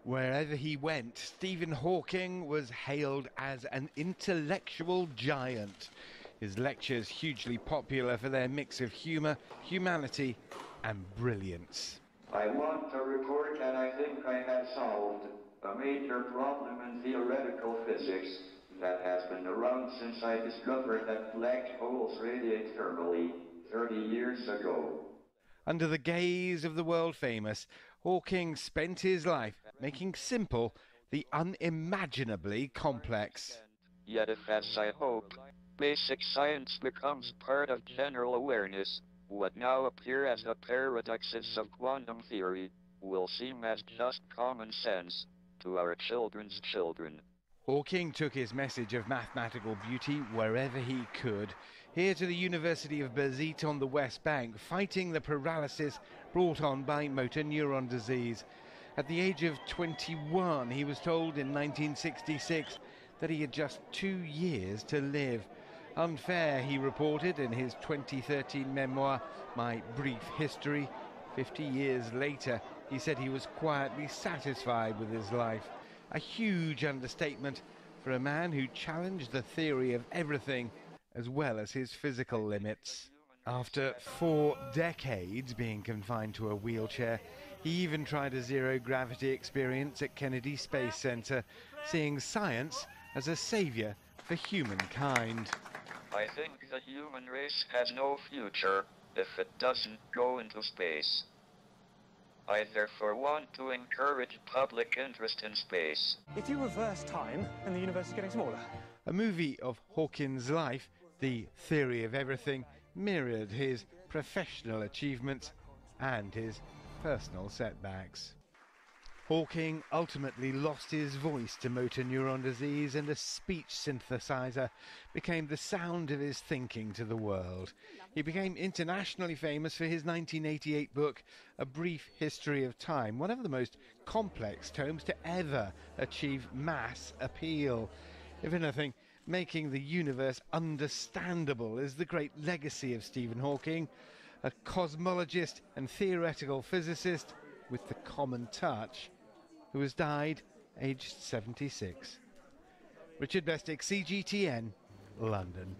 Wherever he went, Stephen Hawking was hailed as an intellectual giant. His lectures hugely popular for their mix of humour, humanity and brilliance. I want to report that I think I have solved a major problem in theoretical physics that has been around since I discovered that black holes radiate thermally 30 years ago. Under the gaze of the world famous, Hawking spent his life making simple the unimaginably complex. Yet if, as I hope, basic science becomes part of general awareness, what now appear as the paradoxes of quantum theory will seem as just common sense to our children's children. Hawking took his message of mathematical beauty wherever he could. Here to the University of Bezit on the West Bank, fighting the paralysis brought on by motor neuron disease. At the age of 21, he was told in 1966 that he had just 2 years to live. Unfair, he reported in his 2013 memoir, My Brief History. 50 years later, he said he was quietly satisfied with his life. A huge understatement for a man who challenged the theory of everything as well as his physical limits. After 4 decades being confined to a wheelchair, he even tried a zero-gravity experience at Kennedy Space Center, seeing science as a savior for humankind. I think the human race has no future if it doesn't go into space. I therefore want to encourage public interest in space. If you reverse time, then the universe is getting smaller. A movie of Hawking's life, The Theory of Everything, mirrored his professional achievements and his personal setbacks. Hawking ultimately lost his voice to motor neuron disease, and a speech synthesizer became the sound of his thinking to the world. He became internationally famous for his 1988 book, A Brief History of Time, one of the most complex tomes to ever achieve mass appeal. If anything, making the universe understandable is the great legacy of Stephen Hawking, a cosmologist and theoretical physicist with the common touch, who has died aged 76. Richard Bestic, CGTN, London.